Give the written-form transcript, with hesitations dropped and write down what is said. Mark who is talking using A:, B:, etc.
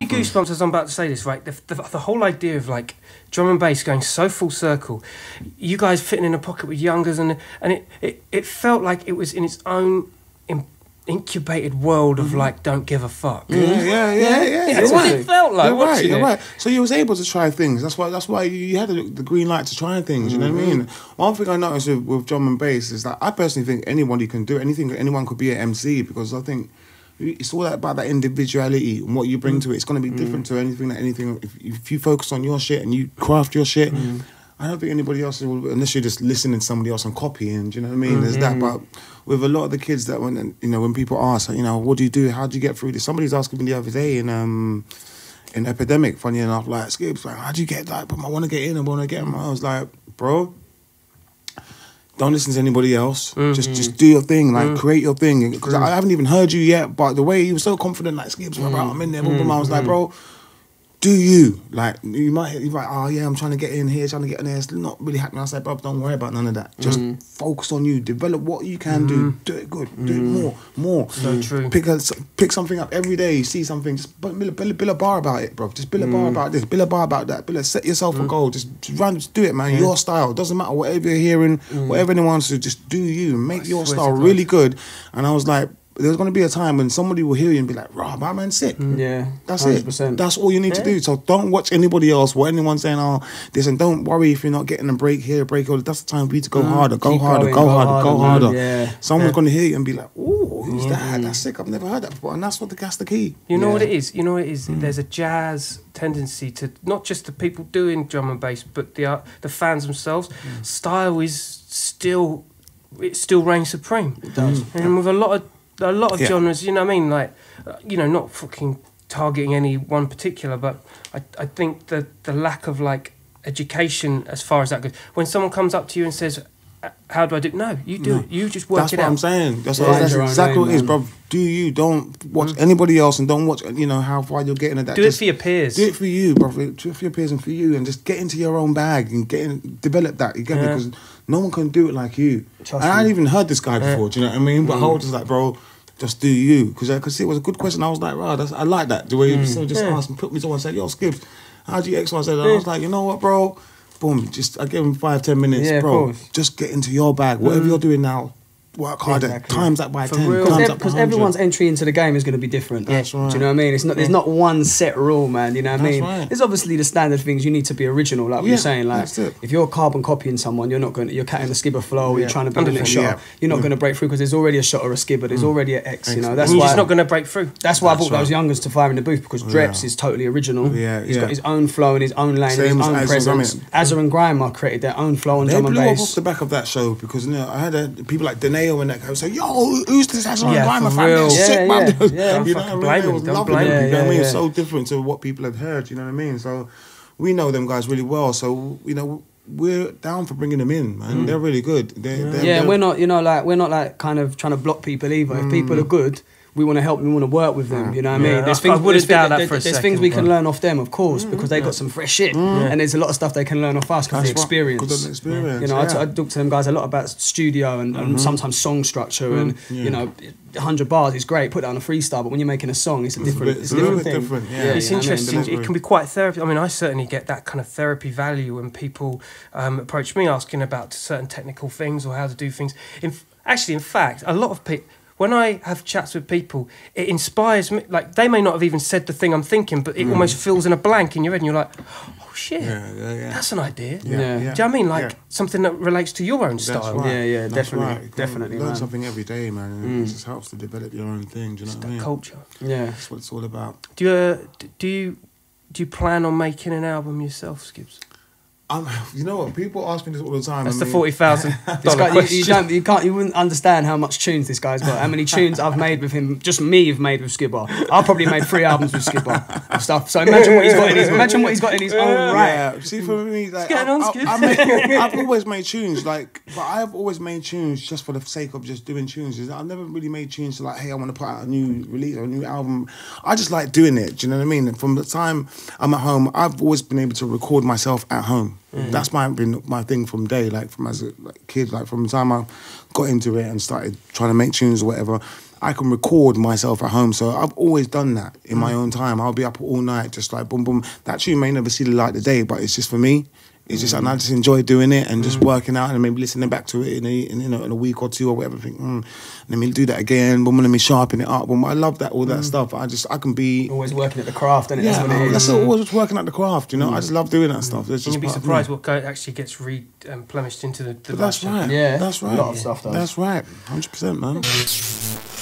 A: goosebumps as I'm about to say this, right? The whole idea of like drum and bass going so full circle, you guys fitting in a pocket with youngers, and it felt like it was in its own incubated world of like don't give a fuck.
B: Yeah.
A: That's what it felt like.
B: You're right. So you was able to try things. That's why you had the green light to try things. You know what I mean? One thing I noticed with drum and bass is that I personally think anybody can do anything. Anyone could be an MC, because I think it's all about that individuality and what you bring to it. It's going to be different to anything. If you focus on your shit and you craft your shit. I don't think anybody else will, unless you're just listening to somebody else and copying. Do you know what I mean? There's that, but with a lot of the kids that when people ask, what do you do? How do you get through this? Somebody's asking me the other day in Epidemic, funny enough, like Skips, like, how do you get that? I want to get in. I want to get in. I was like, bro, don't listen to anybody else. Just do your thing, like create your thing. Because I haven't even heard you yet, but the way he was so confident, like Skips, I'm in there. I was like, bro. Do you like you're like, oh yeah, I'm trying to get in here, trying to get in there. It's not really happening. I said, bro, don't worry about none of that. Just focus on you. Develop what you can do. Do it good. Do it more.
A: So true.
B: Pick something up every day. You see something. Just build a bar about it, bro. Just build a bar about this. Build a bar about that. Set yourself a goal. Just do it, man. Your style. Doesn't matter whatever you're hearing, whatever anyone wants to. Just do you. Make your style really good. And I was like, there's going to be a time when somebody will hear you and be like, "Rah, my man's sick."
C: Yeah,
B: that's
C: 100%.
B: it. That's all you need to do. So don't watch anybody else. What anyone's saying, this, and don't worry if you're not getting a break here, a break over. That's the time for you to go harder, go harder.
C: Yeah.
B: Someone's going to hear you and be like, "Oh, who's that? That's sick. I've never heard that before." And that's the key.
A: You know what it is? There's a jazz tendency to not just the people doing drum and bass, but the fans themselves. Style is still reigns supreme.
C: It does.
A: And with a lot of genres, you know what I mean? Like, not fucking targeting any one particular, but I think the lack of, like, education as far as that goes. When someone comes up to you and says, how do I do it? No, you do it. You just work it out.
B: That's what I'm saying. That's exactly what it is, bro. Do you. Don't watch anybody else, and don't watch, how far you're getting at that.
A: Do it for your peers.
B: Do it for you, bro. Do it for your peers and for you, and just get into your own bag and develop that. You get me? Because no one can do it like you. And I hadn't even heard this guy before, do you know what I mean? But I was just like, bro, just do you. Because I could see it was a good question. I was like, right, I like that. The way you just asked and put me to one and said, yo, Skips, how do you X, Y, Z? And I was like, you know what, bro? Boom, I gave him 5-10 minutes, bro. Just get into your bag. Whatever you're doing now, work harder. Times that by 10.
C: Because everyone's entry into the game is going to be different.
B: That's right.
C: Do you know what I mean? It's not. There's not one set rule, man. You know what I mean?
B: Right.
C: There's obviously the standard things. You need to be original, like what you're saying. Like if you're carbon copying someone, you're catting the skibber flow. Or you're trying to build the next shot. You're not going to break through because there's already a shot or a skibber. There's already an X. You know that's why
A: you're just not going to break through.
C: That's why I brought those youngers to Fire in the Booth, because Dreps is totally original. He's got his own flow and his own lane, and his own presence. Azza and Grima created their own flow on drum and bass.
B: They blew up off the back of that show because I had people like Deneo and that guy say, yo, who's this Azza and Grima fan? They're sick, man. You know what I mean? They was loving it. You know what I mean? It's so different to what people had heard. You know what I mean? So we know them guys really well. So we're down for bringing them in, man. They're really good. They're
C: we're not kind of trying to block people either. If people are good, we want to help them, we want to work with them, you know what I mean? There's things we can learn off them, of course, because they got some fresh shit, and there's a lot of stuff they can learn off us because of the experience. I talk to them guys a lot about studio and sometimes song structure, and 100 bars is great, put that on a freestyle, but when you're making a song, it's a different thing.
A: It's interesting. It can be quite therapy. I mean, I certainly get that kind of therapy value when people approach me asking about certain technical things or how to do things. In fact, a lot of people, when I have chats with people, it inspires me. Like, they may not have even said the thing I'm thinking, but it almost fills in a blank in your head, and you're like, oh shit, that's an idea. Do you know what I mean? Like something that relates to your own style.
B: Right.
C: Definitely.
B: Learn something every day, man. And it just helps to develop your own thing. Do you know what I mean?
A: Culture.
C: Yeah,
B: that's what it's all about.
A: Do you plan on making an album yourself, Skips?
B: You know what? People ask me this all the time.
A: That's the $40,000 question.
C: You wouldn't understand how much tunes this guy's got. How many tunes I've made with him. Just me have made with Skibber. I've probably made 3 albums with Skibber and stuff. So imagine what he's got in his own right.
B: Yeah. See, for me, like,
A: I've
B: always made tunes, but I've always made tunes just for the sake of just doing tunes. I've never really made tunes to like, hey, I want to put out a new release or a new album. I just like doing it. Do you know what I mean? From the time I'm at home, I've always been able to record myself at home. That's been my thing from day, like from as a kid, like from the time I got into it and started trying to make tunes or whatever. I can record myself at home. So I've always done that in my own time. I'll be up all night, just like boom, boom. That tune may never see the light of day, but it's just for me. It's just, and I just enjoy doing it and just working out and maybe listening back to it in a week or two or whatever. Think, let me do that again. Boom, let me sharpen it up. Boom, I love that, all that stuff. I can be
C: always working at the craft, and
B: yeah,
C: that's what it is.
B: That's always working at the craft. You know, I just love doing that stuff.
A: And you'll be surprised what actually gets replenished into the
B: That's right.
C: Yeah,
B: that's right.
C: A lot of stuff does.
B: That's right. 100%, man.